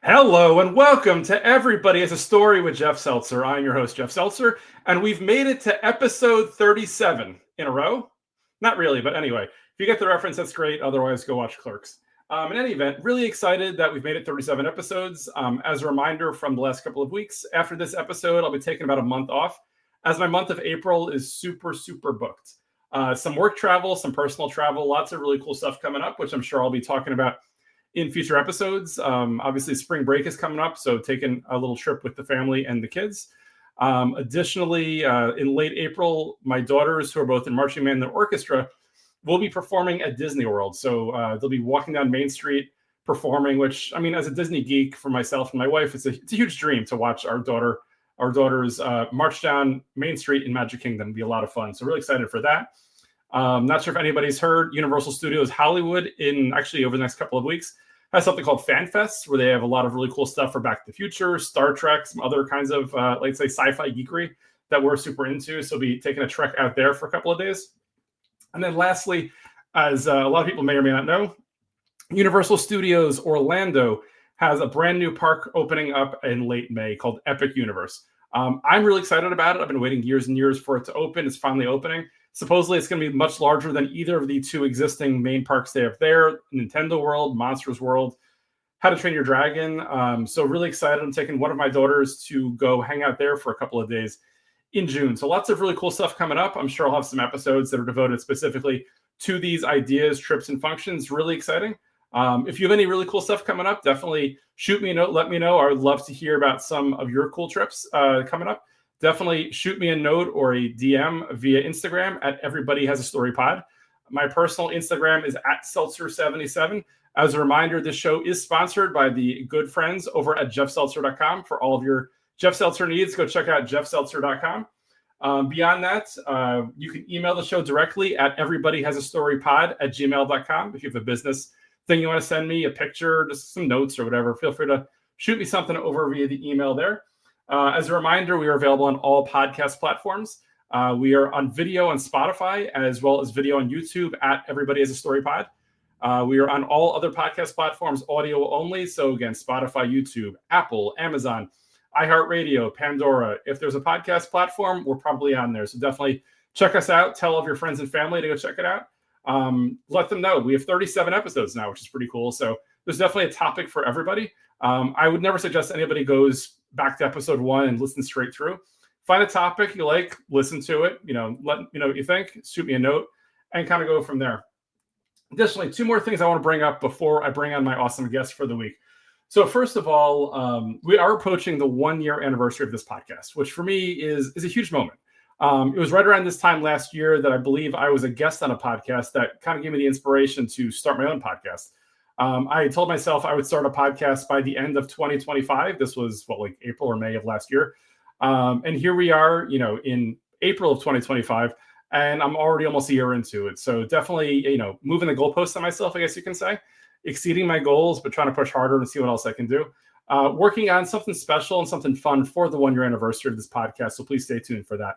Hello and welcome to Everybody Has a Story with Jeff Seltzer. I'm your host, Jeff Seltzer, and we've made it to episode 37 in a row. Not really, but anyway, if you get the reference, that's great. Otherwise, go watch Clerks. In any event, really excited that we've made it 37 episodes. As a reminder from the last couple of weeks, after this episode, I'll be taking about a month off, as my month of April is super booked. Some work travel, some personal travel, lots of really cool stuff coming up, which I'm sure I'll be talking about in future episodes. Obviously, spring break is coming up, so taking a little trip with the family and the kids. Additionally, in late April, my daughters, who are both in marching band and orchestra, will be performing at Disney World. So they'll be walking down Main Street performing, which, I mean, as a Disney geek for myself and my wife, it's a huge dream to watch our daughters march down Main Street in Magic Kingdom. It'll be a lot of fun. So really excited for that. Not sure if anybody's heard, Universal Studios Hollywood over the next couple of weeks has something called Fan Fest, where they have a lot of really cool stuff for Back to the Future, Star Trek, some other kinds of, let's say, sci-fi geekery that we're super into. So we'll be taking a trek out there for a couple of days. And then lastly, as a lot of people may or may not know, Universal Studios Orlando has a brand new park opening up in late May called Epic Universe. I'm really excited about it. I've been waiting years and years for it to open. It's finally opening. Supposedly, it's going to be much larger than either of the two existing main parks they have there, Nintendo World, Monsters World, How to Train Your Dragon. So really excited. I'm taking one of my daughters to go hang out there for a couple of days in June. So lots of really cool stuff coming up. I'm sure I'll have some episodes that are devoted specifically to these ideas, trips, and functions. Really exciting. If you have any really cool stuff coming up, definitely shoot me a note. Let me know. I would love to hear about some of your cool trips coming up. Definitely shoot me a note or a DM via Instagram at Everybody Has a Story Pod. My personal Instagram is at Seltzer77. As a reminder, this show is sponsored by the good friends over at JeffSeltzer.com. For all of your Jeff Seltzer needs, go check out JeffSeltzer.com. Beyond that, you can email the show directly at everybodyhasastorypod@gmail.com. If you have a business thing you want to send me, a picture, just some notes or whatever, feel free to shoot me something over via the email there. As a reminder, we are available on all podcast platforms. We are on video on Spotify, as well as video on YouTube at Everybody Has a Story Pod. We are on all other podcast platforms, audio only. So again, Spotify, YouTube, Apple, Amazon, iHeartRadio, Pandora. If there's a podcast platform, we're probably on there. So definitely check us out. Tell all of your friends and family to go check it out. Let them know. We have 37 episodes now, which is pretty cool. So there's definitely a topic for everybody. I would never suggest anybody goes back to episode 1 and listen straight through. Find a topic you like, listen to it, let me know what you think, shoot me a note, and kind of go from there. Additionally, 2 more things I want to bring up before I bring on my awesome guest for the week. So first of all, we are approaching the 1-year anniversary of this podcast, which for me is a huge moment. It was right around this time last year that I believe I was a guest on a podcast that kind of gave me the inspiration to start my own podcast. I told myself I would start a podcast by the end of 2025. This was April or May of last year. And here we are, in April of 2025, and I'm already almost a year into it. So definitely, moving the goalposts on myself, I guess you can say, exceeding my goals, but trying to push harder and see what else I can do. Working on something special and something fun for the 1-year anniversary of this podcast. So please stay tuned for that.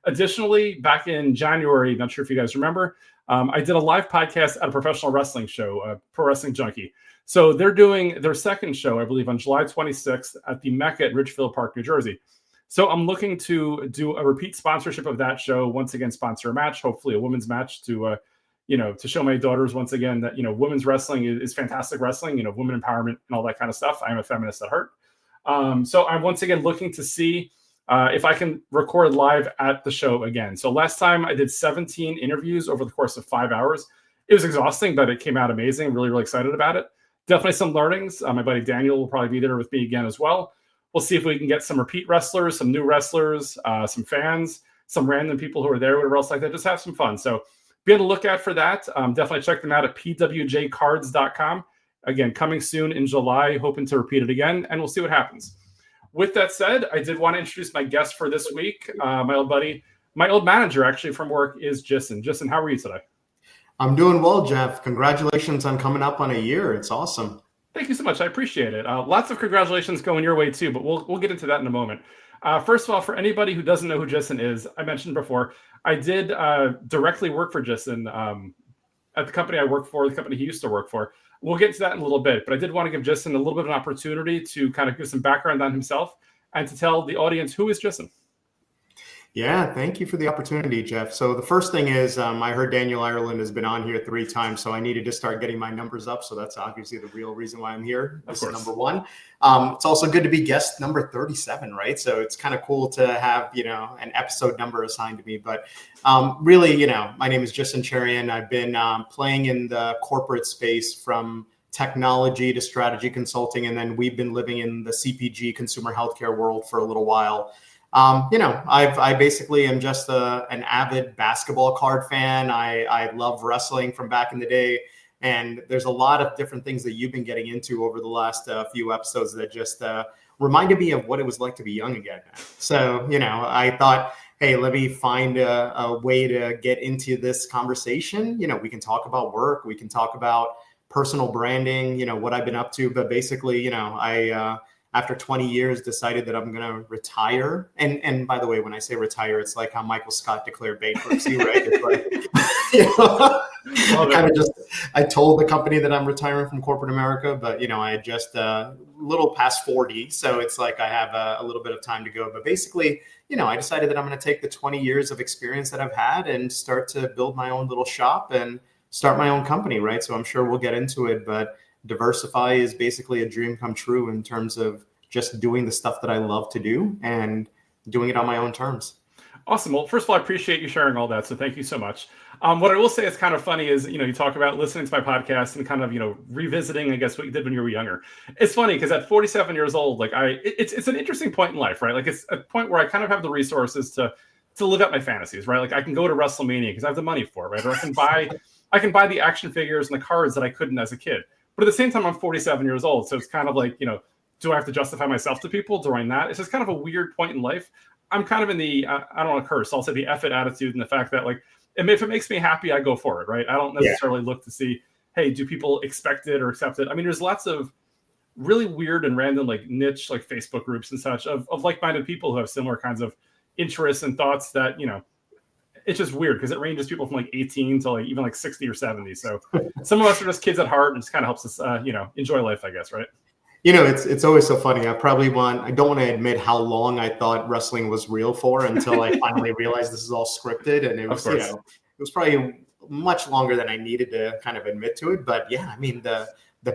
Additionally, back in January, not sure if you guys remember, I did a live podcast at a professional wrestling show, Pro Wrestling Junkie. So they're doing their second show, I believe, on July 26th at the Mecca at Ridgefield Park, New Jersey. So I'm looking to do a repeat sponsorship of that show. Once again, sponsor a match, hopefully a women's match to show my daughters once again that, women's wrestling is fantastic wrestling, women empowerment and all that kind of stuff. I'm a feminist at heart. So I'm once again looking to see if I can record live at the show again. So last time I did 17 interviews over the course of 5 hours. It was exhausting, but it came out amazing. Really, really excited about it. Definitely some learnings. My buddy Daniel will probably be there with me again as well. We'll see if we can get some repeat wrestlers, some new wrestlers, some fans, some random people who are there, whatever else like that. Just have some fun. So be on the lookout for that. Definitely check them out at pwjcards.com. Again, coming soon in July, hoping to repeat it again, and we'll see what happens. With that said, I did want to introduce my guest for this week. My old buddy, my old manager actually from work is Jissan. Jissan, how are you today? I'm doing well, Jeff. Congratulations on coming up on a year. It's awesome. Thank you so much. I appreciate it. Lots of congratulations going your way too, but we'll get into that in a moment. First of all, for anybody who doesn't know who Jissan is, I mentioned before, I did directly work for Jissan at the company I work for, the company he used to work for. We'll get to that in a little bit, but I did want to give Jissan a little bit of an opportunity to kind of give some background on himself and to tell the audience who is Jissan. Yeah, thank you for the opportunity, Jeff. So the first thing is I heard Daniel Ireland has been on here 3 times, so I needed to start getting my numbers up. So that's obviously the real reason why I'm here. This is number 1. It's also good to be guest number 37, right? So it's kind of cool to have, an episode number assigned to me. But really, my name is Jissan Cherian. I've been playing in the corporate space from technology to strategy consulting, and then we've been living in the CPG consumer healthcare world for a little while. I basically am just an avid basketball card fan. I love wrestling from back in the day. And there's a lot of different things that you've been getting into over the last few episodes that just reminded me of what it was like to be young again. So, I thought, hey, let me find a way to get into this conversation. We can talk about work. We can talk about personal branding, what I've been up to. But basically, after 20 years, decided that I'm going to retire. And by the way, when I say retire, it's like how Michael Scott declared bankruptcy, right? It's like, I told the company that I'm retiring from corporate America, but, I just a little past 40. So it's like I have a little bit of time to go. But basically, I decided that I'm going to take the 20 years of experience that I've had and start to build my own little shop and start my own company, right? So I'm sure we'll get into it, but DVERSFY is basically a dream come true in terms of just doing the stuff that I love to do and doing it on my own terms. Awesome. Well, first of all, I appreciate you sharing all that. So thank you so much. What I will say is kind of funny is, you talk about listening to my podcast and kind of, revisiting, I guess, what you did when you were younger. It's funny because at 47 years old, like it's an interesting point in life, right? Like it's a point where I kind of have the resources to live out my fantasies, right? Like I can go to WrestleMania because I have the money for it, right? Or I can buy the action figures and the cards that I couldn't as a kid. But at the same time, I'm 47 years old. So it's kind of like, do I have to justify myself to people during that? It's just kind of a weird point in life. I'm kind of in the, I don't want to curse, I'll say the F it attitude, and the fact that like, if it makes me happy, I go for it, right? I don't necessarily look to see, hey, do people expect it or accept it? I mean, there's lots of really weird and random like niche like Facebook groups and such of like-minded people who have similar kinds of interests and thoughts that, it's just weird because it ranges people from like 18 to like even like 60 or 70. So some of us are just kids at heart, and it just kind of helps us, enjoy life, I guess, right? It's always so funny. I don't want to admit how long I thought wrestling was real for until I finally realized this is all scripted. And it was, it was probably much longer than I needed to kind of admit to it. But yeah, I mean, the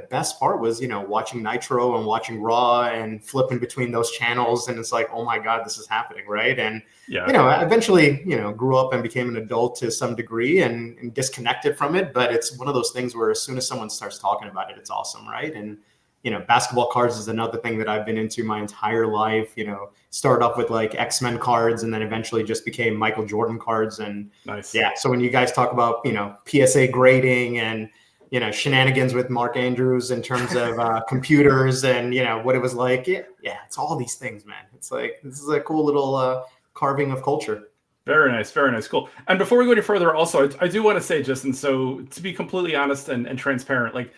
best part was, watching Nitro and watching Raw and flipping between those channels. And it's like, oh my God, this is happening. Right. And, I eventually, grew up and became an adult to some degree and disconnected from it. But it's one of those things where as soon as someone starts talking about it, it's awesome. Right. And, basketball cards is another thing that I've been into my entire life. Started off with like X-Men cards and then eventually just became Michael Jordan cards. And nice. Yeah, so when you guys talk about, PSA grading and, shenanigans with Mark Andrews in terms of computers and, what it was like. Yeah, it's all these things, man. It's like, this is a cool little carving of culture. Very nice. Very nice. Cool. And before we go any further, also, I do want to say, Justin, so to be completely honest and transparent, like,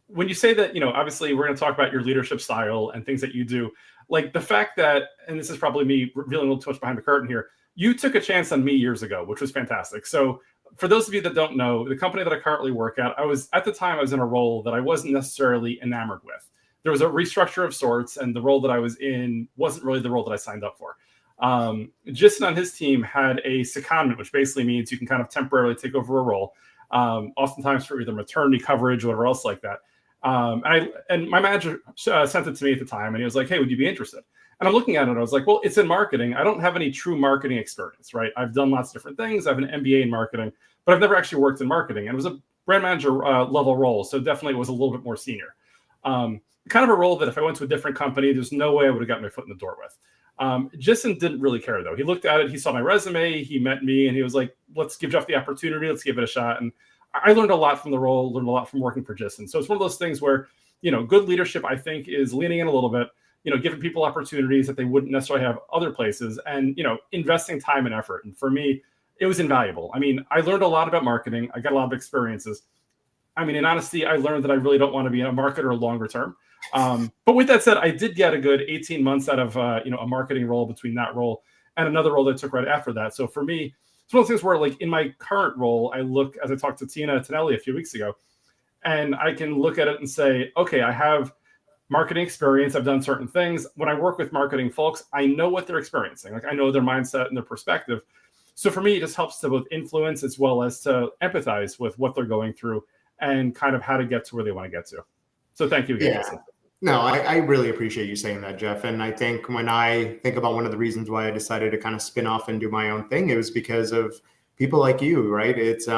when you say that, obviously we're going to talk about your leadership style and things that you do, like the fact that, and this is probably me revealing a little too much behind the curtain here, you took a chance on me years ago, which was fantastic. So for those of you that don't know, the company that I currently work at, at the time I was in a role that I wasn't necessarily enamored with. There was a restructure of sorts, and the role that I was in wasn't really the role that I signed up for. Jissan on his team had a secondment, which basically means you can kind of temporarily take over a role, oftentimes for either maternity coverage or whatever else like that. And my manager sent it to me at the time, and he was like, hey, would you be interested? And I'm looking at it, I was like, well, it's in marketing. I don't have any true marketing experience, right? I've done lots of different things. I have an MBA in marketing, but I've never actually worked in marketing. And it was a brand manager level role, so definitely was a little bit more senior. Kind of a role that if I went to a different company, there's no way I would have got my foot in the door with. Jissan didn't really care, though. He looked at it, he saw my resume, he met me, and he was like, let's give Jeff the opportunity, let's give it a shot. And I learned a lot from the role, learned a lot from working for Jissan. So it's one of those things where, good leadership, I think, is leaning in a little bit, giving people opportunities that they wouldn't necessarily have other places and, investing time and effort. And for me, it was invaluable. I mean, I learned a lot about marketing. I got a lot of experiences. I mean, in honesty, I learned that I really don't want to be a marketer longer term. But with that said, I did get a good 18 months out of, a marketing role between that role and another role that I took right after that. So for me, it's one of those things where, like, in my current role, I look, as I talked to Tina Tonelli a few weeks ago, and I can look at it and say, okay, I have marketing experience. I've done certain things. When I work with marketing folks, I know what they're experiencing. Like, I know their mindset and their perspective. So for me, it just helps to both influence as well as to empathize with what they're going through and kind of how to get to where they want to get to. So thank you again, Jissan. No, I really appreciate you saying that, Jeff. And I think when I think about one of the reasons why I decided to kind of spin off and do my own thing, it was because of people like you, right? It's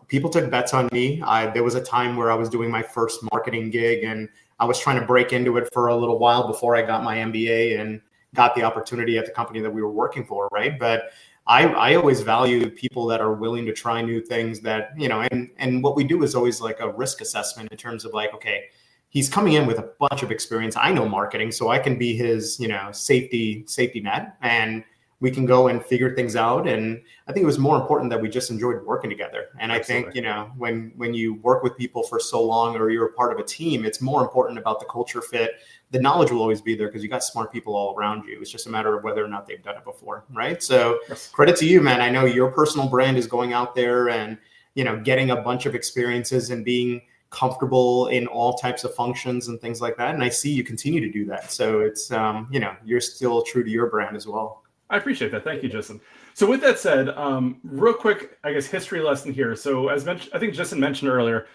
people took bets on me. There was a time where I was doing my first marketing gig, and I was trying to break into it for a little while before I got my MBA and got the opportunity at the company that we were working for, right? But I always value people that are willing to try new things that, and what we do is always like a risk assessment in terms of like, okay, he's coming in with a bunch of experience. I know marketing, so I can be his, safety net, and we can go and figure things out. And I think it was more important that we just enjoyed working together. And Absolutely. I think, when you work with people for so long, or you're a part of a team, it's more important about the culture fit. The knowledge will always be there because you got smart people all around you. It's just a matter of whether or not they've done it before, right? So yes. Credit to you, man. I know your personal brand is going out there and, getting a bunch of experiences and being comfortable in all types of functions and things like that. And I see you continue to do that. So it's, you're still true to your brand as well. I appreciate that. Thank you, Jissan. So with that said, real quick, I guess, history lesson here. So as mentioned, I think Jissan mentioned earlier,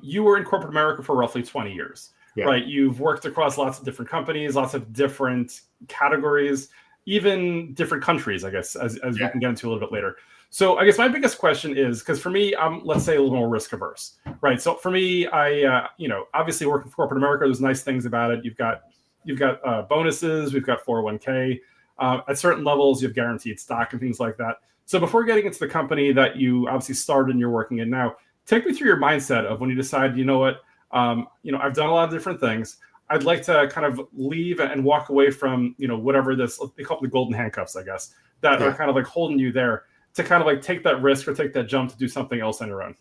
you were in corporate America for roughly 20 years, right? You've worked across lots of different companies, lots of different categories, even different countries, I guess, as we can get into a little bit later. So I guess my biggest question is, because for me, I'm, let's say, a little more risk averse, right? So for me, I, obviously working for corporate America, there's nice things about it. You've got bonuses, we've got 401k. At certain levels, you have guaranteed stock and things like that. So before getting into the company that you obviously started and you're working in now, take me through your mindset of when you decide, you know what, I've done a lot of different things. I'd like to kind of leave and walk away from, whatever this, they call them the golden handcuffs, I guess, that are kind of like holding you there to kind of like take that risk or take that jump to do something else on your own.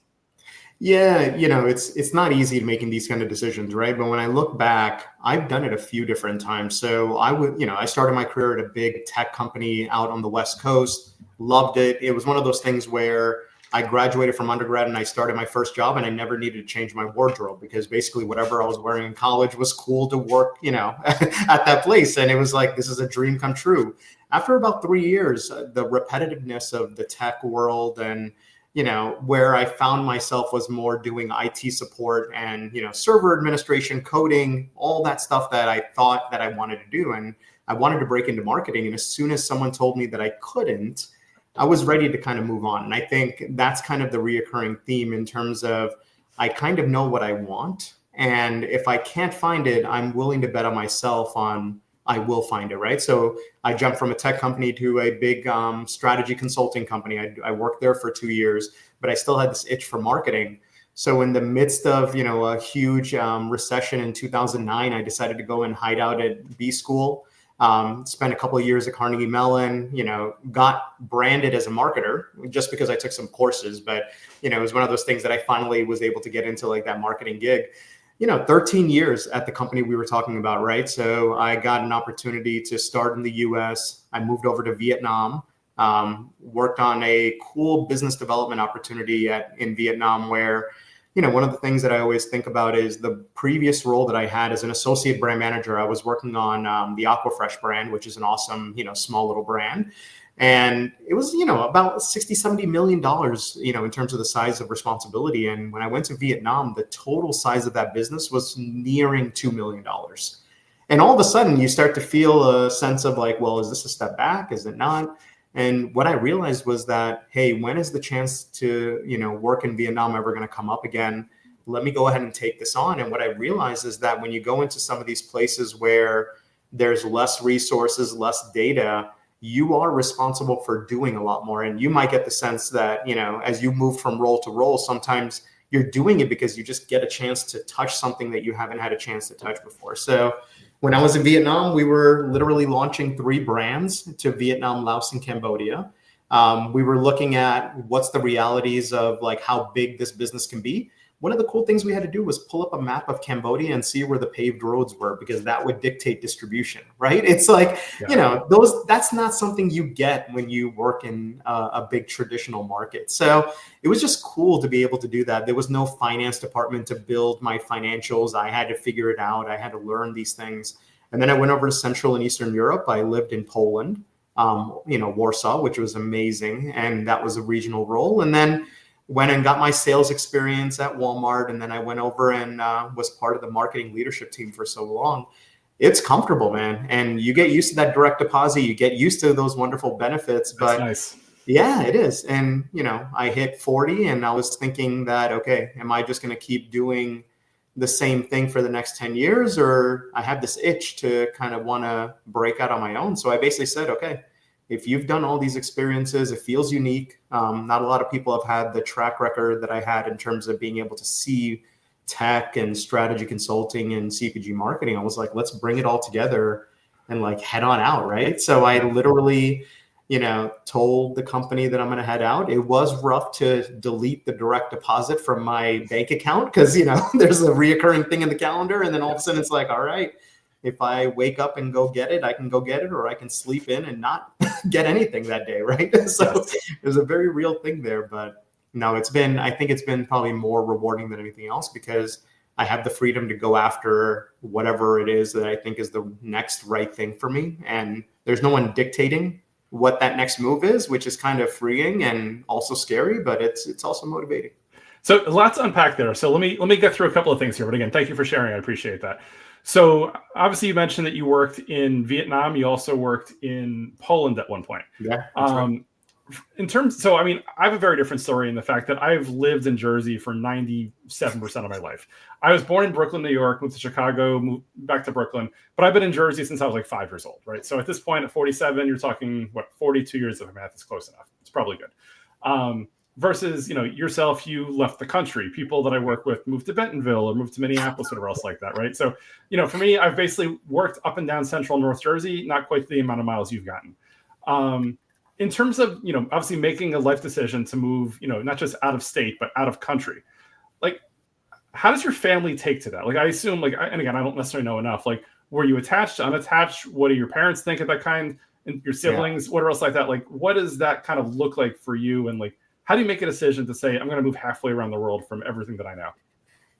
Yeah, it's not easy making these kind of decisions, right? But when I look back, I've done it a few different times. So I started my career at a big tech company out on the West Coast, loved it. It was one of those things where I graduated from undergrad and I started my first job and I never needed to change my wardrobe because basically whatever I was wearing in college was cool to work, at that place. And it was like, this is a dream come true. After about 3 years, the repetitiveness of the tech world and where I found myself was more doing IT support and, server administration, coding, all that stuff that I thought that I wanted to do. And I wanted to break into marketing. And as soon as someone told me that I couldn't, I was ready to kind of move on. And I think that's kind of the reoccurring theme in terms of I kind of know what I want. And if I can't find it, I'm willing to bet on myself on I will find it, right? So I jumped from a tech company to a big strategy consulting company. I worked there for 2 years, but I still had this itch for marketing. So in the midst of, a huge recession in 2009, I decided to go and hide out at B school, spent a couple of years at Carnegie Mellon, got branded as a marketer just because I took some courses. But, it was one of those things that I finally was able to get into like that marketing gig. 13 years at the company we were talking about, right? So I got an opportunity to start in the US. I moved over to Vietnam, worked on a cool business development opportunity in Vietnam where, one of the things that I always think about is the previous role that I had as an associate brand manager. I was working on the Aquafresh brand, which is an awesome, small little brand. And it was, about $60-70 million, in terms of the size of responsibility. And when I went to Vietnam, the total size of that business was nearing $2 million. And all of a sudden you start to feel a sense of like, well, is this a step back? Is it not? And what I realized was that, hey, when is the chance to, work in Vietnam ever going to come up again? Let me go ahead and take this on. And what I realized is that when you go into some of these places where there's less resources, less data, you are responsible for doing a lot more. And you might get the sense that, as you move from role to role, sometimes you're doing it because you just get a chance to touch something that you haven't had a chance to touch before. So when I was in Vietnam, we were literally launching 3 brands to Vietnam, Laos, and Cambodia. We were looking at what's the realities of like how big this business can be. one of the cool things we had to do was pull up a map of Cambodia and see where the paved roads were, because that would dictate distribution, right? It's like, that's not something you get when you work in a big traditional market. So it was just cool to be able to do that. There was no finance department to build my financials. I had to figure it out. I had to learn these things. And then I went over to Central and Eastern Europe. I lived in Poland, Warsaw, which was amazing. And that was a regional role. And then went and got my sales experience at Walmart. And then I went over and was part of the marketing leadership team for so long. It's comfortable, man. And you get used to that direct deposit. You get used to those wonderful benefits. But nice. Yeah, it is. And, I hit 40 and I was thinking that, okay, am I just going to keep doing the same thing for the next 10 years? Or I have this itch to kind of want to break out on my own. So I basically said, okay, if you've done all these experiences, it feels unique. Not a lot of people have had the track record that I had in terms of being able to see tech and strategy consulting and CPG marketing. I was like, let's bring it all together and like head on out, right? So I literally, told the company that I'm going to head out. It was rough to delete the direct deposit from my bank account because, there's a reoccurring thing in the calendar. And then all of a sudden it's like, all right, if I wake up and go get it, I can go get it, or I can sleep in and not get anything that day, right? So there's a very real thing there. But no, I think it's been probably more rewarding than anything else because I have the freedom to go after whatever it is that I think is the next right thing for me. And there's no one dictating what that next move is, which is kind of freeing and also scary, but it's also motivating. So lots to unpack there. So let me get through a couple of things here. But again, thank you for sharing. I appreciate that. So obviously you mentioned that you worked in Vietnam. You also worked in Poland at one point. Yeah. Right. I have a very different story in the fact that I've lived in Jersey for 97% of my life. I was born in Brooklyn, New York, moved to Chicago, moved back to Brooklyn, but I've been in Jersey since I was like 5 years old, right? So at this point, at 47, you're talking, 42 years of math is close enough. It's probably good. Versus, yourself, you left the country. People that I work with moved to Bentonville or moved to Minneapolis, whatever else like that, right? So, for me, I've basically worked up and down central North Jersey, not quite the amount of miles you've gotten. In terms of, obviously making a life decision to move, not just out of state, but out of country, like, how does your family take to that? Like, I assume, and again, I don't necessarily know enough, like, were you attached, unattached? What do your parents think of that kind? And your siblings, whatever else like that? Like, what does that kind of look like for you? And like, how do you make a decision to say, I'm going to move halfway around the world from everything that I know?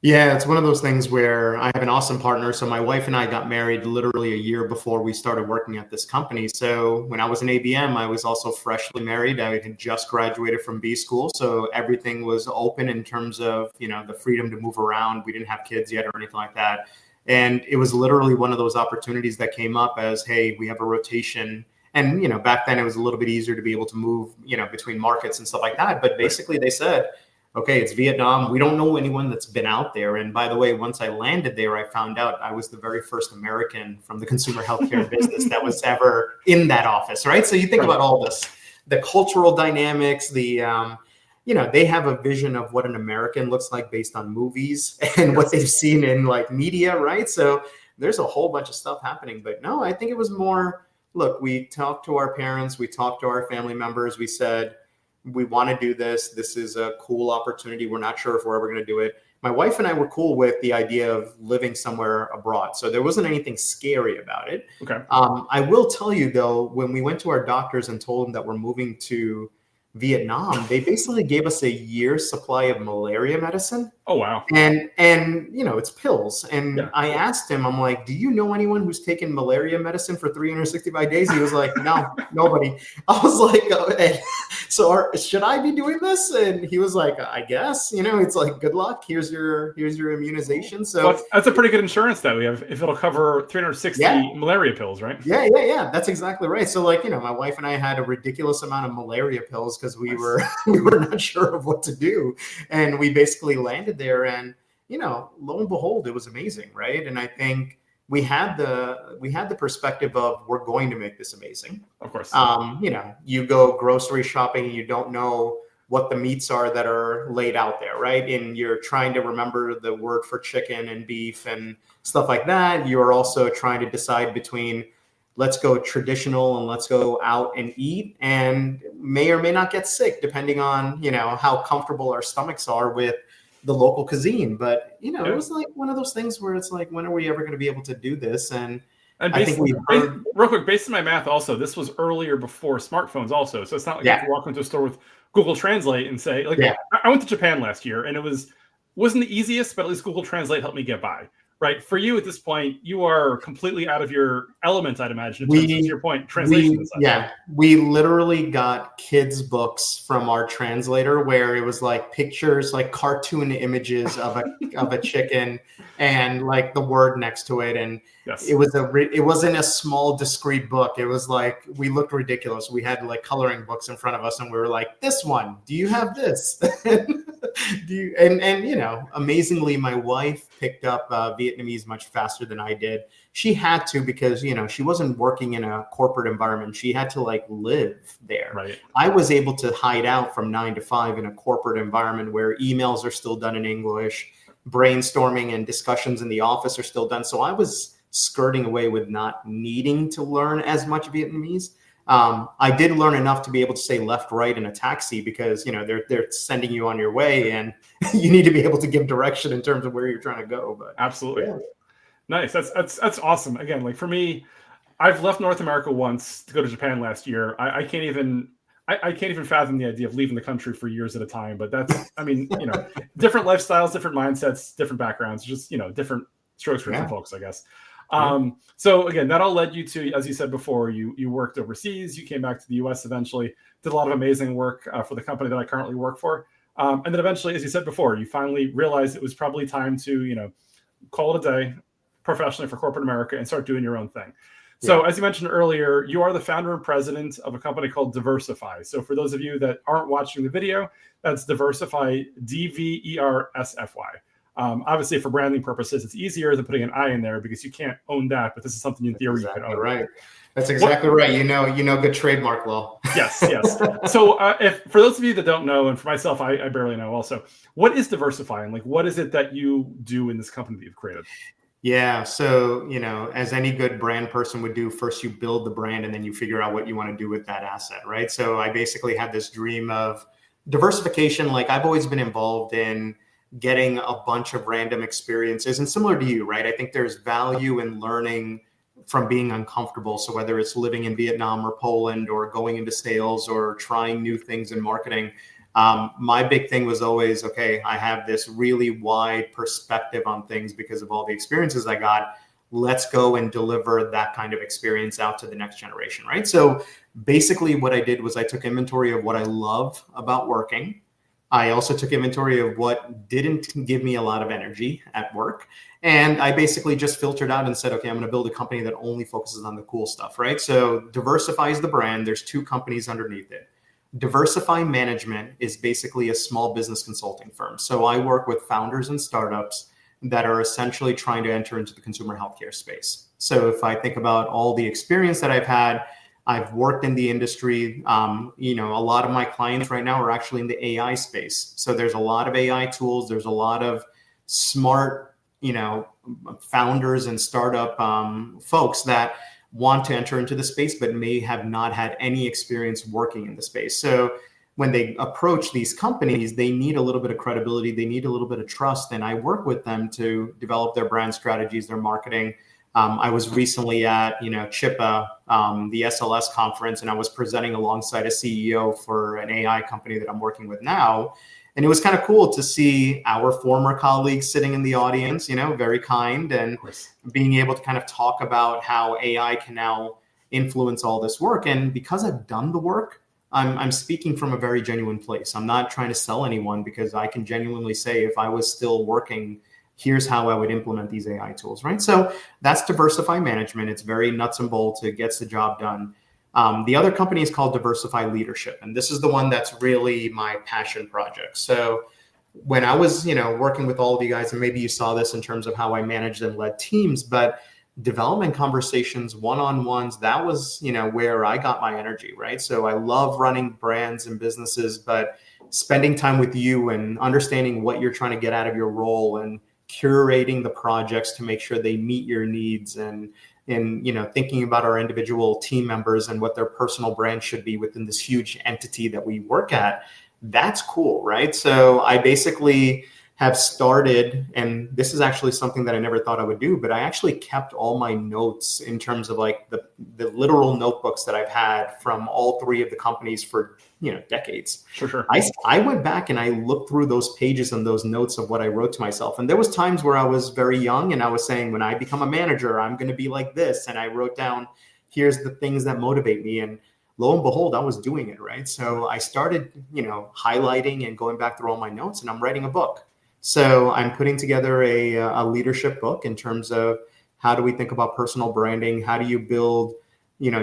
Yeah, it's one of those things where I have an awesome partner. So my wife and I got married literally a year before we started working at this company. So when I was in ABM, I was also freshly married. I had just graduated from B school. So everything was open in terms of, the freedom to move around. We didn't have kids yet or anything like that. And it was literally one of those opportunities that came up as, hey, we have a rotation. And, back then it was a little bit easier to be able to move, between markets and stuff like that. But basically they said, okay, it's Vietnam. We don't know anyone that's been out there. And by the way, once I landed there, I found out I was the very first American from the consumer healthcare business that was ever in that office, right? So you think about all this, the cultural dynamics, they have a vision of what an American looks like based on movies and what they've seen in like media, right? So there's a whole bunch of stuff happening. But no, I think it was more, look, we talked to our parents, we talked to our family members, we said, we want to do this. This is a cool opportunity. We're not sure if we're ever going to do it. My wife and I were cool with the idea of living somewhere abroad. So there wasn't anything scary about it. Okay. I will tell you though, when we went to our doctors and told them that we're moving to Vietnam, they basically gave us a year's supply of malaria medicine. Oh, wow. And it's pills. And I asked him, I'm like, do you know anyone who's taken malaria medicine for 365 days? He was like, no, nobody. I was like, so should I be doing this? And he was like, I guess, it's like, good luck. Here's your immunization. So that's a pretty good insurance that we have if it'll cover 360 malaria pills, right? Yeah. That's exactly right. So my wife and I had a ridiculous amount of malaria pills because we were not sure of what to do. And we basically landed there and, lo and behold, it was amazing. Right. And I think we had the perspective of we're going to make this amazing. Of course. You go grocery shopping and you don't know what the meats are that are laid out there. Right. And you're trying to remember the word for chicken and beef and stuff like that. You're also trying to decide between let's go traditional and let's go out and eat and may or may not get sick depending on, how comfortable our stomachs are with, the local cuisine. But, you know, Yeah. it was like one of those things where it's like, when are we ever going to be able to do this? And I based, think we've heard. real quick, based on my math also, this was earlier before smartphones also. So it's not like you Yeah. can walk into a store with Google Translate and say, like, Yeah. I went to Japan last year and wasn't the easiest, but at least Google Translate helped me get by. Right. For you at this point, you are completely out of your element, I'd imagine, in terms of, to your point, translation and such. We literally got kids' books from our translator where it was like pictures, like cartoon images of a chicken and like the word next to it. And Yes. it wasn't a small discrete book. It was like, we looked ridiculous. We had like coloring books in front of us and we were like, this one, do you have this? And you know, amazingly, my wife picked up Vietnamese much faster than I did. She had to, because, you know, she wasn't working in a corporate environment. She had to like live there. Right. I was able to hide out from 9 to 5 in a corporate environment where emails are still done in English, brainstorming and discussions in the office are still done. So I was skirting away with not needing to learn as much Vietnamese. I did learn enough to be able to say left, right in a taxi, because, you know, they're sending you on your way and you need to be able to give direction in terms of where you're trying to go. But absolutely. Yeah. Nice. That's awesome. Again, like for me, I've left North America once to go to Japan last year. I can't even fathom the idea of leaving the country for years at a time. But that's, I mean, you know, different lifestyles, different mindsets, different backgrounds, just, you know, different strokes for different folks, I guess. So again, that all led you to, as you said before, you worked overseas, you came back to the US eventually, did a lot of amazing work for the company that I currently work for. And then eventually, as you said before, you finally realized it was probably time to, you know, call it a day professionally for corporate America and start doing your own thing. So as you mentioned earlier, you are the founder and president of a company called DVERSFY. So for those of you that aren't watching the video, that's DVERSFY, DVERSFY. Obviously, for branding purposes, it's easier than putting an I in there because you can't own that, but this is something in theory you can own. Right. That's exactly right. You know, good trademark law. Yes. So if for those of you that don't know, and for myself, I barely know also, what is DVERSFY, and like, what is it that you do in this company that you've created? Yeah. So, you know, as any good brand person would do, first you build the brand and then you figure out what you want to do with that asset, right? So I basically had this dream of diversification. Like, I've always been involved in getting a bunch of random experiences, and similar to you, right? I think there's value in learning from being uncomfortable. So whether it's living in Vietnam or Poland or going into sales or trying new things in marketing, my big thing was always, okay, I have this really wide perspective on things because of all the experiences I got. Let's go and deliver that kind of experience out to the next generation, right? So basically what I did was I took inventory of what I love about working. I also took inventory of what didn't give me a lot of energy at work. And I basically just filtered out and said, okay, I'm going to build a company that only focuses on the cool stuff, right? So DVERSFY is the brand. There's 2 companies underneath it. DVERSFY Management is basically a small business consulting firm. So I work with founders and startups that are essentially trying to enter into the consumer healthcare space. So if I think about all the experience that I've had, I've worked in the industry. You know, a lot of my clients right now are actually in the AI space. So there's a lot of AI tools. There's a lot of smart, you know, founders and startup folks that want to enter into the space, but may have not had any experience working in the space. So when they approach these companies, they need a little bit of credibility. They need a little bit of trust. And I work with them to develop their brand strategies, their marketing. I was recently at, you know, CHIPA, the SLS conference, and I was presenting alongside a CEO for an AI company that I'm working with now. And it was kind of cool to see our former colleagues sitting in the audience, you know, very kind, and being able to kind of talk about how AI can now influence all this work. And because I've done the work, I'm speaking from a very genuine place. I'm not trying to sell anyone, because I can genuinely say, if I was still working, here's how I would implement these AI tools, right? So that's DVERSFY Management. It's very nuts and bolts. It gets the job done. The other company is called DVERSFY Leadership, and this is the one that's really my passion project. So when I was, you know, working with all of you guys, and maybe you saw this in terms of how I managed and led teams, but development conversations, one-on-ones, that was, you know, where I got my energy, right? So I love running brands and businesses, but spending time with you and understanding what you're trying to get out of your role and curating the projects to make sure they meet your needs, and you know, thinking about our individual team members and what their personal brand should be within this huge entity that we work at. That's cool, right? So I basically have started, and this is actually something that I never thought I would do, but I actually kept all my notes in terms of like the literal notebooks that I've had from all three of the companies for, decades. Sure. I went back and I looked through those pages and those notes of what I wrote to myself. And there was times where I was very young and I was saying, when I become a manager, I'm going to be like this. And I wrote down, here's the things that motivate me. And lo and behold, I was doing it, right? So I started, highlighting and going back through all my notes, and I'm writing a book. So I'm putting together a leadership book in terms of how do we think about personal branding? How do you build,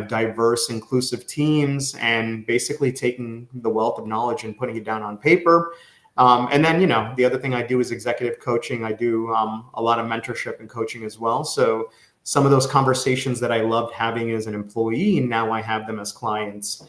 diverse, inclusive teams, and basically taking the wealth of knowledge and putting it down on paper. And then, the other thing I do is executive coaching. I do a lot of mentorship and coaching as well. So some of those conversations that I loved having as an employee, now I have them as clients.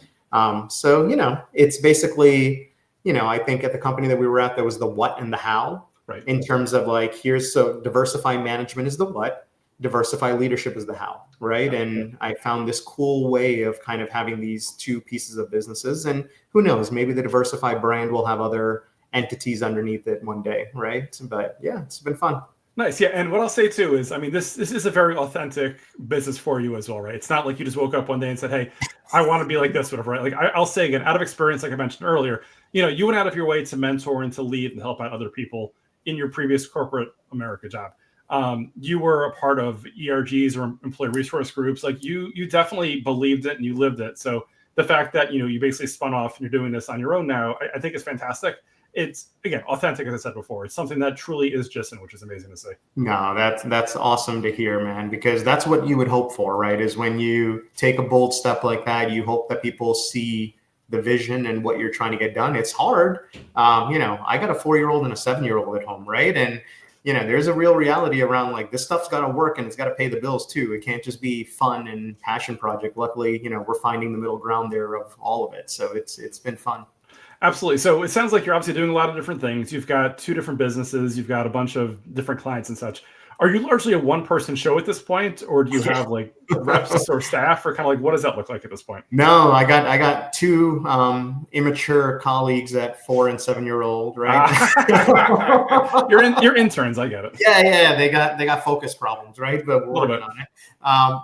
So, it's basically, I think at the company that we were at, there was the what and the how, right? In terms of like, so diversify management is the what, diversify leadership is the how, right? And I found this cool way of kind of having these two pieces of businesses, and who knows, maybe the diversify brand will have other entities underneath it one day, right? But yeah, it's been fun. Nice. Yeah. And what I'll say too is, this is a very authentic business for you as well, right? It's not like you just woke up one day and said, hey, I want to be like this, whatever, right? Like I'll say again, out of experience, like I mentioned earlier, you went out of your way to mentor and to lead and help out other people in your previous corporate America job. You were a part of ERGs or employee resource groups. Like you definitely believed it and you lived it. So the fact that, you basically spun off and you're doing this on your own now, I think is fantastic. It's, again, authentic, as I said before. It's something that truly is Jissan, which is amazing to see. No, that's awesome to hear, man, because that's what you would hope for, right? Is when you take a bold step like that, you hope that people see the vision and what you're trying to get done. It's hard. I got a 4-year-old and a 7-year-old at home, right? And, there's a real reality around like this stuff's got to work and it's got to pay the bills too. It can't just be fun and passion project. Luckily, we're finding the middle ground there of all of it. So it's been fun. Absolutely. So it sounds like you're obviously doing a lot of different things. You've got 2 different businesses. You've got a bunch of different clients and such. Are you largely a one-person show at this point, or do you have like reps or staff, or kind of like what does that look like at this point? No, I got 2 immature colleagues at 4 and 7-year-old, right? You're interns. I get it. Yeah. They got focus problems, right? But we're working on it.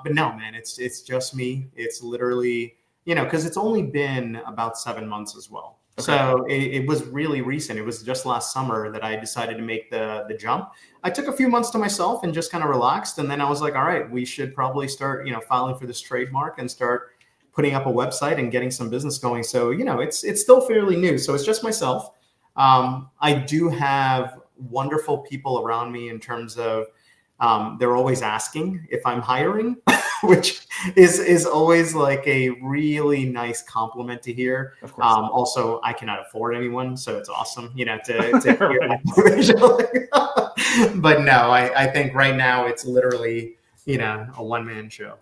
But no, man, it's just me. It's literally, because it's only been about 7 months as well. Okay. So it was really recent. It was just last summer that I decided to make the jump. I took a few months to myself and just kind of relaxed. And then I was like, all right, we should probably start, filing for this trademark and start putting up a website and getting some business going. So, it's still fairly new. So it's just myself. I do have wonderful people around me in terms of they're always asking if I'm hiring, which is always like a really nice compliment to hear. Of course. Also, I cannot afford anyone, so it's awesome, to hear that. But no, I think right now it's literally, a one-man show.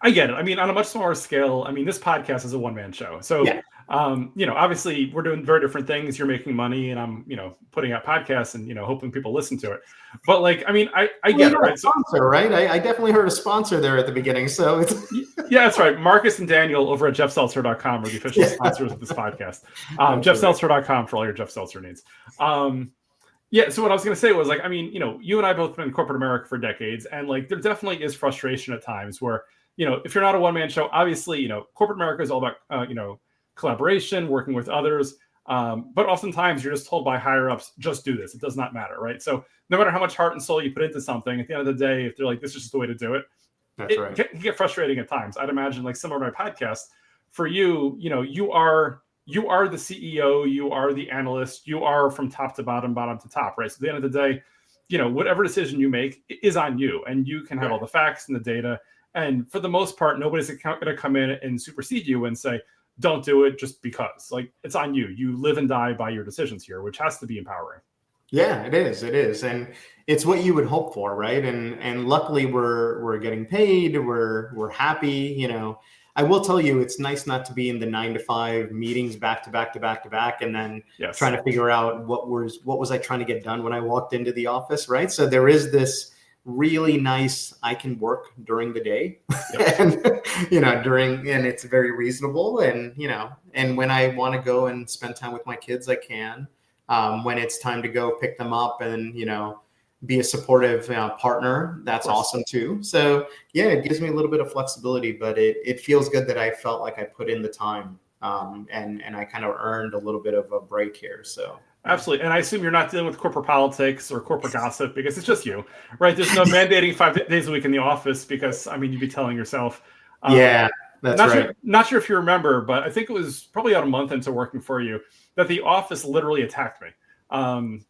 I get it. On a much smaller scale, this podcast is a one-man show. So, yeah. Obviously we're doing very different things. You're making money and I'm, putting out podcasts and, hoping people listen to it. But like, I get it, right? Sponsor, right? I definitely heard a sponsor there at the beginning. So it's yeah, that's right. Marcus and Daniel over at jeffseltzer.com are the official sponsors of this podcast. Jeffseltzer.com for all your Jeff Seltzer needs. Yeah. So what I was going to say was like, you and I both been in corporate America for decades, and like, there definitely is frustration at times where, if you're not a one-man show, obviously, corporate America is all about, collaboration, working with others. But oftentimes you're just told by higher ups, just do this. It does not matter, right? So no matter how much heart and soul you put into something, at the end of the day, if they're like, this is just the way to do it, it can get frustrating at times. I'd imagine like some of my podcasts for you, you are the CEO, you are the analyst, you are from top to bottom to top, right? So at the end of the day, whatever decision you make is on you, and you can have all the facts and the data. And for the most part, nobody's going to come in and supersede you and say, don't do it just because. Like, it's on you. You live and die by your decisions here, which has to be empowering. Yeah, it is. And it's what you would hope for, right? And luckily we're getting paid, we're happy, I will tell you, it's nice not to be in the 9 to 5 meetings back to back, and then trying to figure out what was I trying to get done when I walked into the office, right? So there is this really nice, I can work during the day and, and it's very reasonable. And, and when I want to go and spend time with my kids, I can. when it's time to go pick them up and, be a supportive partner. That's awesome too. So yeah, it gives me a little bit of flexibility, but it feels good that I felt like I put in the time, and I kind of earned a little bit of a break here. So absolutely. And I assume you're not dealing with corporate politics or corporate gossip because it's just you, right? There's no mandating 5 days a week in the office because, I mean, you'd be telling yourself. Yeah, that's right. Not sure if you remember, but I think it was probably about a month into working for you that the office literally attacked me.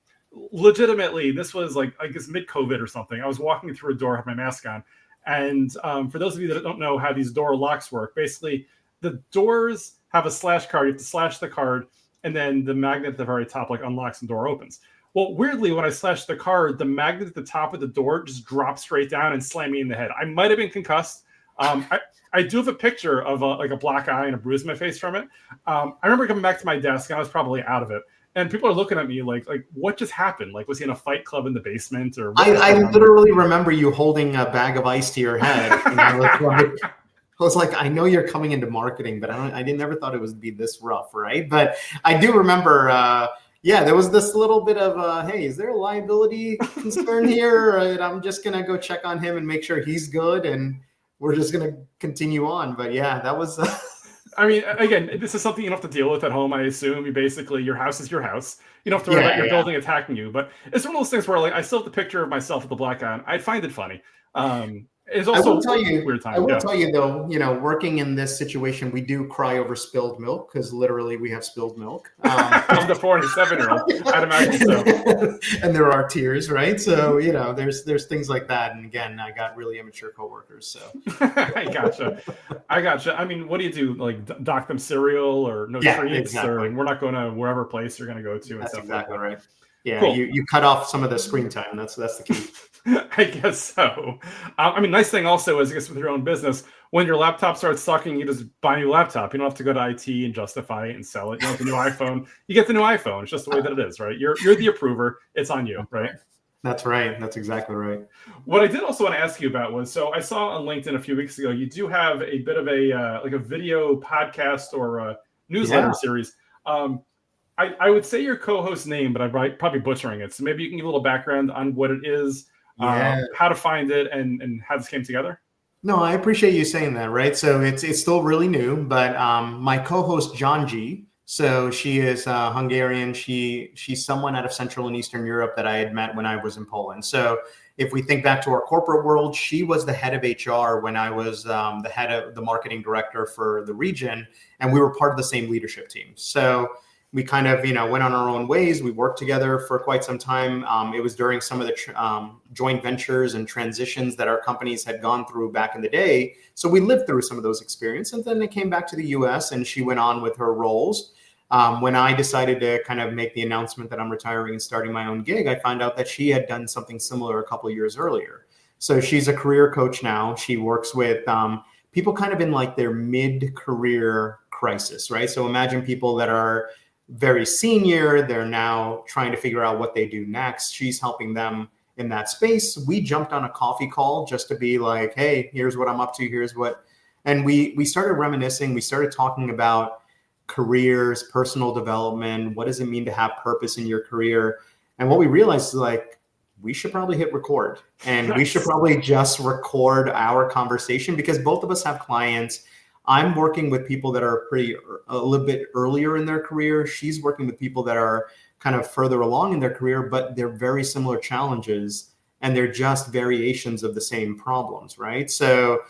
Legitimately, this was like, I guess, mid-COVID or something. I was walking through a door, had my mask on. And for those of you that don't know how these door locks work, basically the doors have a slash card. You have to slash the card, and then the magnet at the very top like unlocks and door opens. Well, weirdly, when I slashed the card, the magnet at the top of the door just dropped straight down and slammed me in the head. I might have been concussed. I do have a picture of a black eye and a bruise on my face from it. I remember coming back to my desk, and I was probably out of it. And people are looking at me like what just happened? Like, was he in a fight club in the basement? Or I literally remember you holding a bag of ice to your head. And I was like, I know you're coming into marketing, but I never thought it would be this rough, right? But I do remember, there was this little bit of, hey, is there a liability concern here? And I'm just going to go check on him and make sure he's good. And we're just going to continue on. But yeah, that was... I mean, again, this is something you don't have to deal with at home, I assume. Your house is your house. You don't have to worry about your building attacking you. But it's one of those things where, like, I still have the picture of myself with the black eye on. I find it funny. It's also a weird time. I will tell you, though, working in this situation, we do cry over spilled milk because literally we have spilled milk. I'm the 47-year-old. I'd imagine so. And there are tears, right? So, there's things like that. And again, I got really immature coworkers. So I gotcha. I mean, what do you do? Like dock them cereal or no treats? Exactly. Or we're not going to wherever place you're going to go to. That's exactly right. Yeah, cool. You cut off some of the screen time. That's the key. I guess so. I mean, nice thing also is, I guess, with your own business, when your laptop starts sucking, you just buy a new laptop. You don't have to go to IT and justify it and sell it. You want the new iPhone, you get the new iPhone. It's just the way that it is, right? You're the approver. It's on you, right? That's right. That's exactly right. What I did also want to ask you about was, so I saw on LinkedIn a few weeks ago, you do have a bit of a like a video podcast or a newsletter series. I would say your co-host name, but I'm probably butchering it. So maybe you can give a little background on what it is, how to find it, and how this came together. No, I appreciate you saying that, right? So it's still really new, but my co-host, John G., so she is Hungarian. She's someone out of Central and Eastern Europe that I had met when I was in Poland. So if we think back to our corporate world, she was the head of HR when I was the head of the marketing director for the region, and we were part of the same leadership team. So we kind of, went on our own ways. We worked together for quite some time. It was during some of the joint ventures and transitions that our companies had gone through back in the day. So we lived through some of those experiences. And then they came back to the US and she went on with her roles. When I decided to kind of make the announcement that I'm retiring and starting my own gig, I found out that she had done something similar a couple of years earlier. So she's a career coach now. She works with people kind of in like their mid-career crisis, right? So imagine people that are very senior, they're now trying to figure out what they do next. She's helping them in that space. We jumped on a coffee call just to be like, hey, here's what I'm up to. Here's what, and we started reminiscing. We started talking about careers, personal development. What does it mean to have purpose in your career? And what we realized is like, we should probably hit record and we should probably just record our conversation because both of us have clients. I'm working with people that are a little bit earlier in their career. She's working with people that are kind of further along in their career, but they're very similar challenges and they're just variations of the same problems, right? So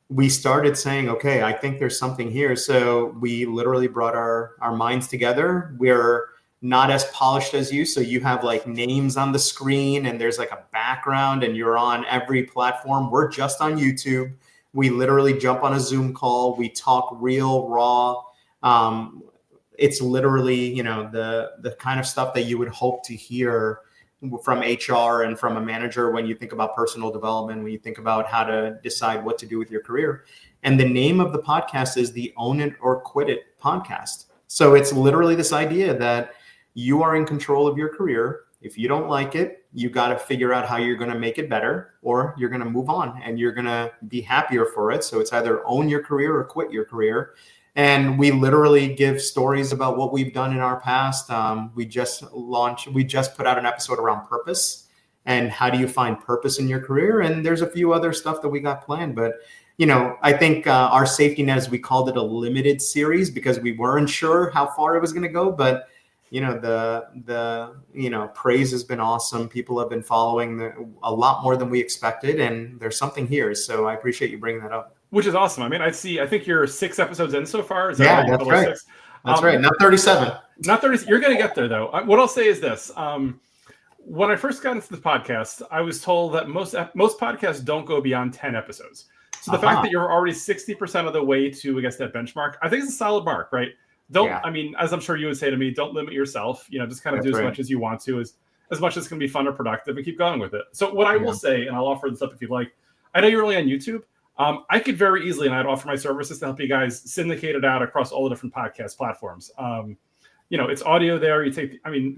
we started saying, okay, I think there's something here. So we literally brought our minds together. We're not as polished as you. So you have like names on the screen and there's like a background and you're on every platform. We're just on YouTube. We literally jump on a Zoom call. We talk real, raw. It's literally, the kind of stuff that you would hope to hear from HR and from a manager when you think about personal development, when you think about how to decide what to do with your career. And the name of the podcast is the Own It or Quit It podcast. So it's literally this idea that you are in control of your career. If you don't like it, you got to figure out how you're going to make it better, or you're going to move on and you're going to be happier for it. So it's either own your career or quit your career. And we literally give stories about what we've done in our past. We just put out an episode around purpose and how do you find purpose in your career. And there's a few other stuff that we got planned. But, I think our safety net is we called it a limited series because we weren't sure how far it was going to go. But, the praise has been awesome. People have been following a lot more than we expected. And there's something here. So I appreciate you bringing that up. Which is awesome. I mean, I think you're 6 episodes in so far. Is that right? That's right. 6? That's right. Not 37. Not 30. You're going to get there, though. What I'll say is this. When I first got into the podcast, I was told that most podcasts don't go beyond 10 episodes. So the fact that you're already 60% of the way to, I guess, that benchmark, I think it's a solid mark, right? I mean, as I'm sure you would say to me, don't limit yourself. Just kind of do as much as you want to, as much as can be fun or productive, and keep going with it. So what I will say, and I'll offer this up if you'd like, I know you're only on YouTube. I could very easily, and I'd offer my services to help you guys syndicate it out across all the different podcast platforms. It's audio there.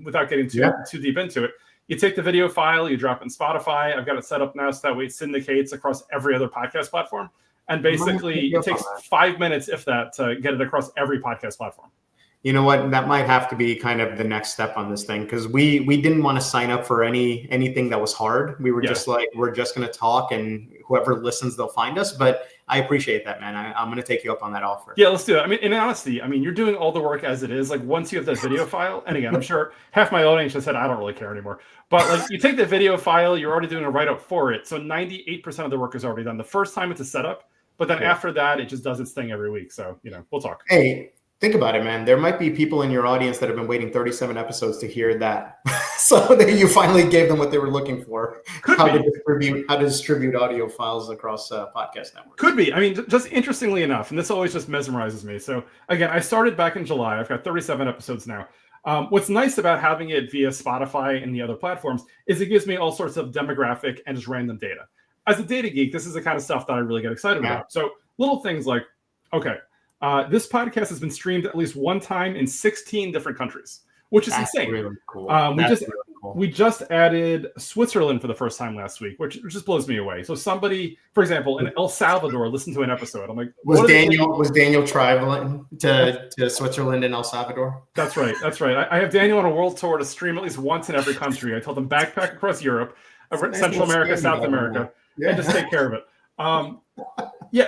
Without getting too deep into it, you take the video file, you drop it in Spotify. I've got it set up now so that way it syndicates across every other podcast platform. And basically, it takes 5 minutes, if that, to get it across every podcast platform. You know what? That might have to be kind of the next step on this thing because we didn't want to sign up for anything that was hard. We were just like, we're just going to talk and whoever listens, they'll find us. But I appreciate that, man. I'm going to take you up on that offer. Yeah, let's do it. I mean, in honesty, you're doing all the work as it is. Like once you have that video file, and again, I'm sure half my audience just said, I don't really care anymore. But like you take the video file, you're already doing a write-up for it. So 98% of the work is already done. The first time it's a setup, but then after that, it just does its thing every week. So, we'll talk. Hey, think about it, man. There might be people in your audience that have been waiting 37 episodes to hear that. So that you finally gave them what they were looking for. How to distribute audio files across podcast networks. Could be. I mean, just interestingly enough, and this always just mesmerizes me. So again, I started back in July. I've got 37 episodes now. What's nice about having it via Spotify and the other platforms is it gives me all sorts of demographic and just random data. As a data geek, this is the kind of stuff that I really get excited about. So little things like, this podcast has been streamed at least one time in 16 different countries, which is insane. Really cool. We just added Switzerland for the first time last week, which just blows me away. So somebody, for example, in El Salvador listened to an episode. I'm like, was Daniel traveling to Switzerland and El Salvador? That's right. I have Daniel on a world tour to stream at least once in every country. I told him backpack across Europe, Central America, South America, and just take care of it.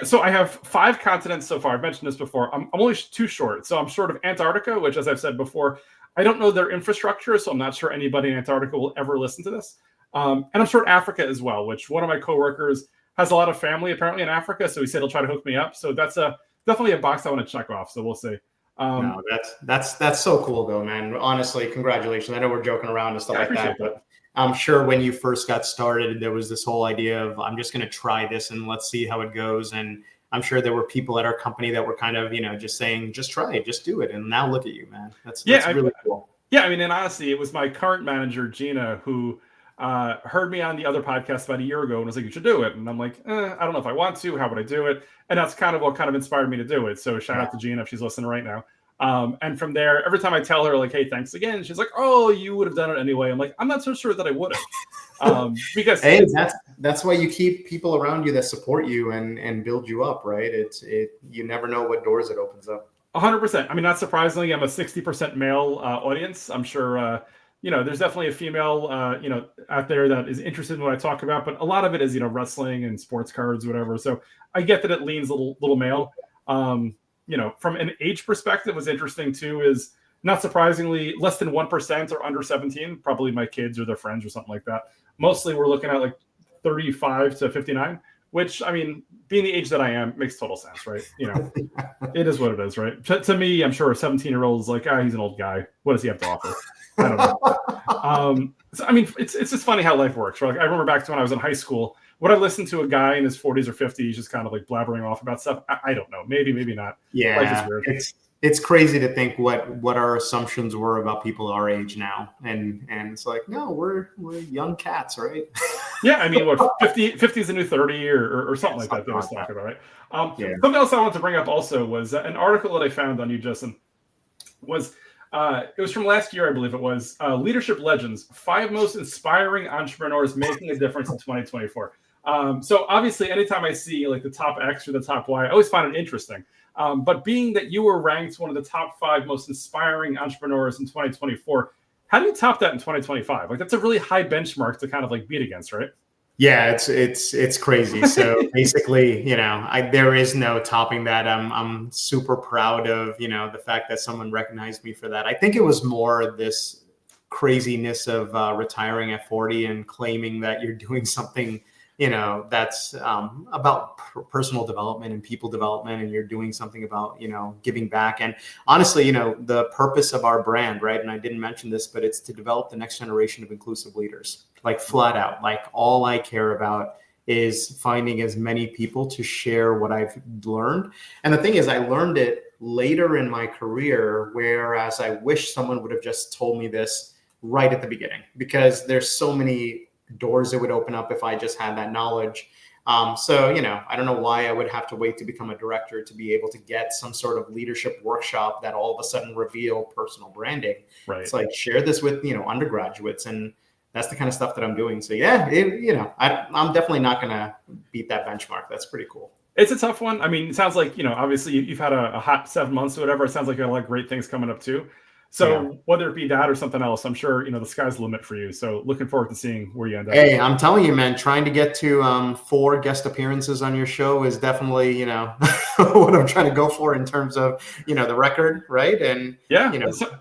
So I have 5 continents so far. I've mentioned this before. I'm only too short. So I'm short of Antarctica, which, as I've said before, I don't know their infrastructure, so I'm not sure anybody in Antarctica will ever listen to this. And I'm short Africa as well, which one of my coworkers has a lot of family apparently in Africa, so he said he'll try to hook me up. So that's definitely a box I want to check off. So we'll see. No, that's so cool though, man. Honestly, congratulations. I know we're joking around and stuff like that, but I'm sure when you first got started, there was this whole idea of I'm just going to try this and let's see how it goes. And I'm sure there were people at our company that were kind of, just saying, just try it, just do it. And now look at you, man. That's really cool. Yeah. I mean, and honestly, it was my current manager, Gina, who heard me on the other podcast about a year ago and was like, you should do it. And I'm like, I don't know if I want to. How would I do it? And that's kind of what kind of inspired me to do it. So shout out to Gina if she's listening right now. And from there, every time I tell her like, hey, thanks again, she's like, oh, you would have done it anyway. I'm like, I'm not so sure that I would have. Because hey, that's why you keep people around you that support you and build you up, right? You never know what doors it opens up. 100%. I mean, not surprisingly, I'm a 60% male audience. I'm sure, there's definitely a female, out there that is interested in what I talk about, but a lot of it is, wrestling and sports cards, whatever. So I get that it leans a little male. From an age perspective, what's interesting too is not surprisingly less than 1% are under 17, probably my kids or their friends or something like that. Mostly we're looking at like 35 to 59, which, I mean, being the age that I am makes total sense, right? It is what it is, right? To me, I'm sure a 17-year-old is like, he's an old guy. What does he have to offer? I don't know. So, I mean, it's just funny how life works, right? Like, I remember back to when I was in high school, would I listen to a guy in his 40s or 50s just kind of like blabbering off about stuff? I don't know. Maybe not. Yeah, life is weird. It's crazy to think what our assumptions were about people our age now, and it's like, no, we're young cats, right? Yeah, I mean, what 50 is the new 30 or something like that. They was talking about, right? Something else I wanted to bring up also was an article that I found on you, Jissan. It was from last year, I believe it was. Leadership Legends: 5 most inspiring entrepreneurs making a difference in 2024. So obviously, anytime I see like the top X or the top Y, I always find it interesting. But being that you were ranked one of the top 5 most inspiring entrepreneurs in 2024, how do you top that in 2025? Like that's a really high benchmark to kind of like beat against, right? Yeah, it's crazy. So basically, there is no topping that. I'm super proud of, the fact that someone recognized me for that. I think it was more this craziness of retiring at 40 and claiming that you're doing something, that's about personal development and people development, and you're doing something about, giving back. And honestly, the purpose of our brand, right? And I didn't mention this, but it's to develop the next generation of inclusive leaders. Like flat out, like all I care about is finding as many people to share what I've learned. And the thing is, I learned it later in my career, whereas I wish someone would have just told me this right at the beginning, because there's so many doors that would open up if I just had that knowledge. So, I don't know why I would have to wait to become a director to be able to get some sort of leadership workshop that all of a sudden reveal personal branding. Right. It's like, share this with, undergraduates, and that's the kind of stuff that I'm doing. So yeah, I'm definitely not going to beat that benchmark. That's pretty cool. It's a tough one. I mean, it sounds like, obviously you've had a hot 7 months or whatever. It sounds like you have a lot of great things coming up too. So whether it be that or something else, I'm sure, the sky's the limit for you. So looking forward to seeing where you end up. Hey, I'm telling you, man, trying to get to 4 guest appearances on your show is definitely, what I'm trying to go for in terms of, the record, right? And yeah,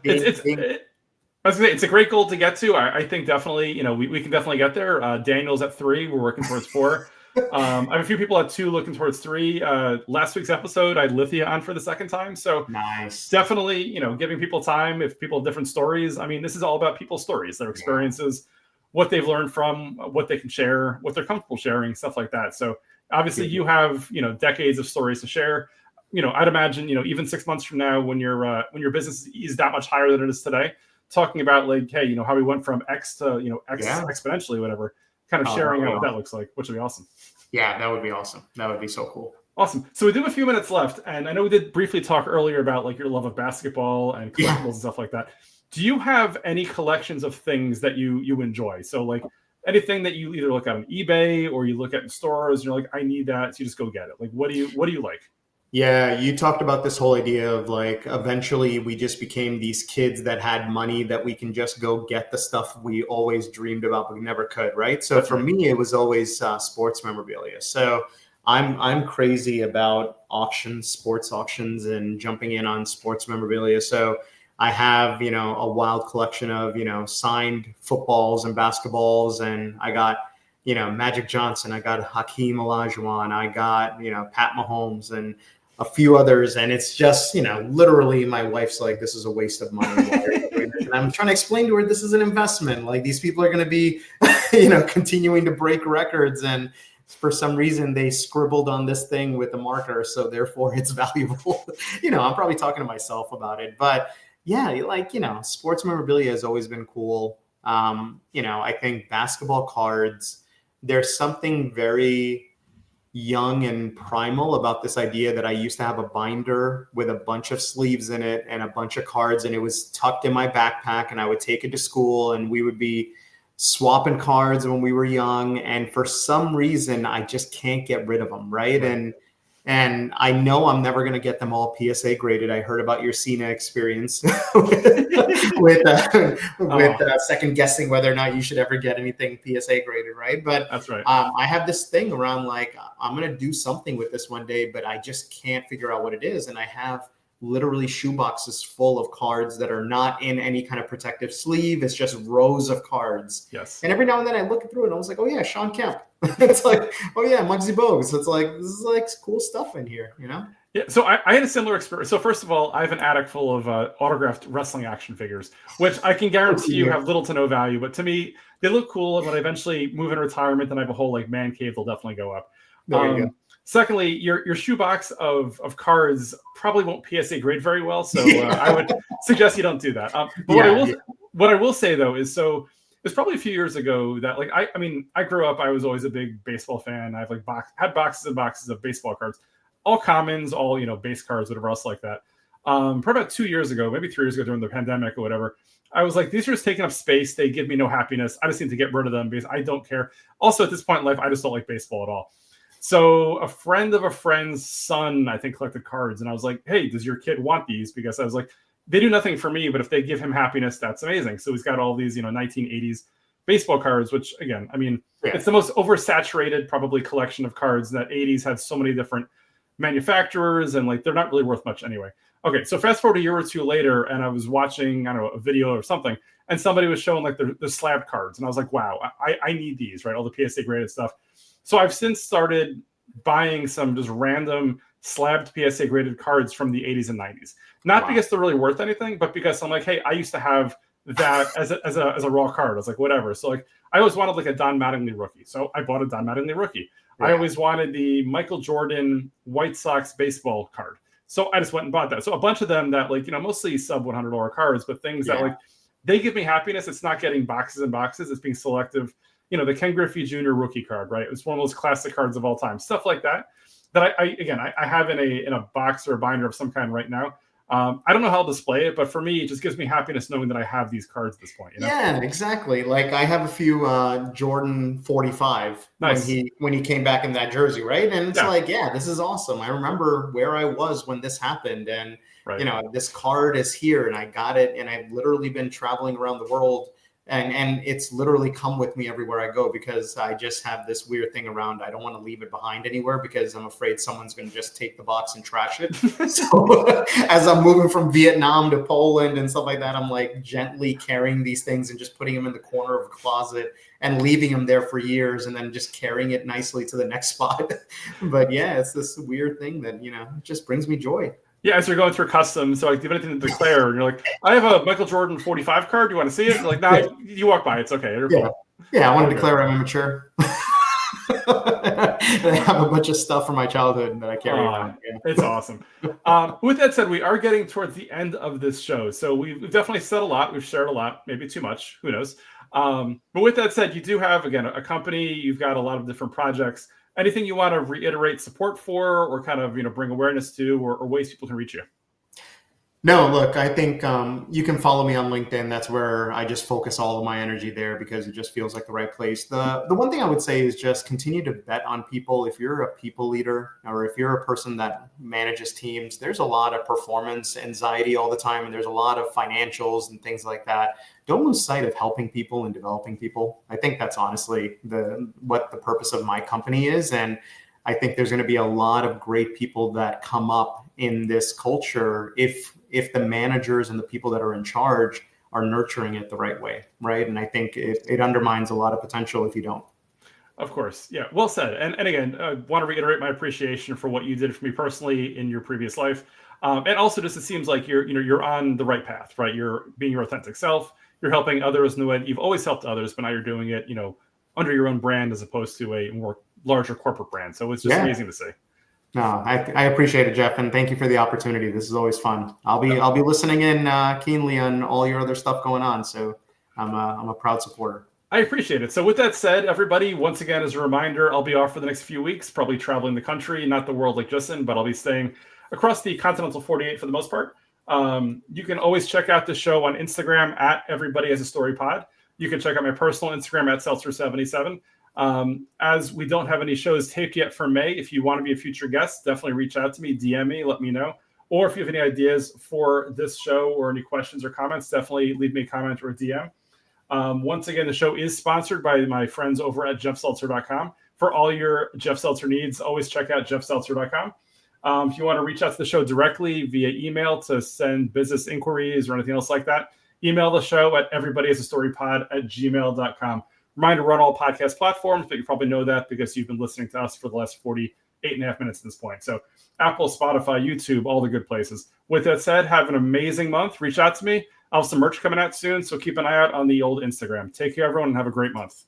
it's a great goal to get to. I think definitely, we can definitely get there. Daniel's at 3. We're working towards 4. I have a few people at 2 looking towards 3. Last week's episode, I had Lithia on for the second time. So nice. Definitely, giving people time. If people have different stories, I mean, this is all about people's stories, their experiences, what they've learned from, what they can share, what they're comfortable sharing, stuff like that. So obviously you have, decades of stories to share. I'd imagine, even 6 months from now, when your business is that much higher than it is today, talking about like, hey, how we went from X to, X exponentially, whatever, kind of sharing out what that looks like, which would be awesome. Yeah, that would be awesome. That would be so cool. Awesome. So we do have a few minutes left, and I know we did briefly talk earlier about like your love of basketball and collectibles and stuff like that. Do you have any collections of things that you enjoy? So like anything that you either look at on eBay or you look at in stores, and you're like, I need that, so you just go get it. Like, what do you like? Yeah, you talked about this whole idea of like, eventually we just became these kids that had money that we can just go get the stuff we always dreamed about, but we never could, right? So for me, it was always sports memorabilia. So I'm crazy about auctions, sports auctions, and jumping in on sports memorabilia. So I have, a wild collection of, signed footballs and basketballs, and I got, Magic Johnson, I got Hakeem Olajuwon, I got, Pat Mahomes, and a few others. And it's just, literally my wife's like, this is a waste of money. And I'm trying to explain to her, this is an investment. Like, these people are going to be, continuing to break records. And for some reason, they scribbled on this thing with a marker, so therefore it's valuable. I'm probably talking to myself about it. But yeah, like, sports memorabilia has always been cool. I think basketball cards, there's something very young and primal about this idea that I used to have a binder with a bunch of sleeves in it and a bunch of cards, and it was tucked in my backpack, and I would take it to school, and we would be swapping cards when we were young. And for some reason, I just can't get rid of them, right? And I know I'm never going to get them all PSA graded. I heard about your Cena experience with second guessing whether or not you should ever get anything PSA graded, right? But that's right. I have this thing around like, I'm going to do something with this one day, but I just can't figure out what it is. And I have literally shoeboxes full of cards that are not in any kind of protective sleeve. It's just rows of cards. Yes. And every now and then I look through it and I was like, oh yeah, Sean Kemp. It's like, oh yeah, Muggsy Bogues. It's like, this is like cool stuff in here, Yeah, so I had a similar experience. So first of all, I have an attic full of autographed wrestling action figures, which I can guarantee you have little to no value. But to me, they look cool. And when I eventually move in retirement, then I have a whole like man cave, they'll definitely go up. There you go. Secondly, your shoebox of cards probably won't PSA grade very well, so I would suggest you don't do that. What I will say though is, so it was probably a few years ago that like I mean I grew up, I was always a big baseball fan. I've like had boxes and boxes of baseball cards, all commons, all base cards, whatever else like that. Probably about 2 years ago, maybe 3 years ago during the pandemic or whatever, I was like, these are just taking up space. They give me no happiness. I just need to get rid of them because I don't care. Also, at this point in life, I just don't like baseball at all. So a friend of a friend's son, I think, collected cards. And I was like, hey, does your kid want these? Because I was like, they do nothing for me, but if they give him happiness, that's amazing. So he's got all these, 1980s baseball cards, which, again, I mean, it's the most oversaturated probably collection of cards. That 80s had so many different manufacturers, and like they're not really worth much anyway. Okay, so fast forward a year or two later, and I was watching, I don't know, a video or something, and somebody was showing like the slab cards, and I was like, wow, I need these, right? All the PSA graded stuff. So I've since started buying some just random slabbed PSA graded cards from the 80s and 90s. Not because they're really worth anything, but because I'm like, hey, I used to have that as a raw card. I was like, whatever. So like I always wanted like a Don Mattingly rookie. So I bought a Don Mattingly rookie. Yeah. I always wanted the Michael Jordan White Sox baseball card. So I just went and bought that. So a bunch of them that like, mostly sub $100 cards, but things that like, they give me happiness. It's not getting boxes and boxes. It's being selective. The Ken Griffey Jr. rookie card, right? It's one of those classic cards of all time. Stuff like that I have in a box or a binder of some kind right now. I don't know how I'll display it, but for me, it just gives me happiness knowing that I have these cards at this point. Yeah, exactly. Like I have a few Jordan 45 when he came back in that jersey, right? And it's like, this is awesome. I remember where I was when this happened, and this card is here, and I got it, and I've literally been traveling around the world. And it's literally come with me everywhere I go because I just have this weird thing around. I don't want to leave it behind anywhere because I'm afraid someone's going to just take the box and trash it. So as I'm moving from Vietnam to Poland and stuff like that, I'm like gently carrying these things and just putting them in the corner of a closet and leaving them there for years and then just carrying it nicely to the next spot. But yeah, it's this weird thing that, it just brings me joy. Yeah, as you're going through customs, so like, do you have anything to declare? And you're like, I have a Michael Jordan 45 card. Do you want to see it? You're like, nah, you walk by. It's okay. You're cool. Yeah, I want to declare I'm immature. I have a bunch of stuff from my childhood that I carry around. Yeah. It's awesome. With that said, we are getting towards the end of this show. So we've definitely said a lot. We've shared a lot, maybe too much. Who knows? But with that said, you do have, again, a company. You've got a lot of different projects. Anything you want to reiterate support for or kind of, bring awareness to or ways people can reach you? No, look, I think you can follow me on LinkedIn. That's where I just focus all of my energy there because it just feels like the right place. The one thing I would say is just continue to bet on people. If you're a people leader or if you're a person that manages teams, there's a lot of performance anxiety all the time. And there's a lot of financials and things like that. Don't lose sight of helping people and developing people. I think that's honestly what the purpose of my company is. And I think there's going to be a lot of great people that come up in this culture if the managers and the people that are in charge are nurturing it the right way, right? And I think it undermines a lot of potential if you don't. Of course. Yeah, well said. And again, I want to reiterate my appreciation for what you did for me personally in your previous life. And also just it seems like you're on the right path, right? You're being your authentic self. You're helping others in the way that you've always helped others, but now you're doing it, under your own brand as opposed to a more larger corporate brand. So it's just amazing to see. No, I appreciate it, Jeff, and thank you for the opportunity. This is always fun. I'll be listening in keenly on all your other stuff going on. So I'm a proud supporter. I appreciate it. So with that said, everybody, once again, as a reminder, I'll be off for the next few weeks, probably traveling the country, not the world like Jissan, but I'll be staying across the continental 48 for the most part. You can always check out the show on Instagram at Everybody Has a Story Pod. You can check out my personal Instagram at Seltzer77. As we don't have any shows taped yet for May, if you want to be a future guest, definitely reach out to me, DM me, let me know. Or if you have any ideas for this show or any questions or comments, definitely leave me a comment or a DM. Once again, the show is sponsored by my friends over at JeffSeltzer.com. For all your Jeff Seltzer needs, always check out JeffSeltzer.com. If you want to reach out to the show directly via email to send business inquiries or anything else like that, email the show at everybodyhasastorypod@gmail.com. Reminder, we're on all podcast platforms, but you probably know that because you've been listening to us for the last 48 and a half minutes at this point. So Apple, Spotify, YouTube, all the good places. With that said, have an amazing month. Reach out to me. I'll have some merch coming out soon, so keep an eye out on the old Instagram. Take care, everyone, and have a great month.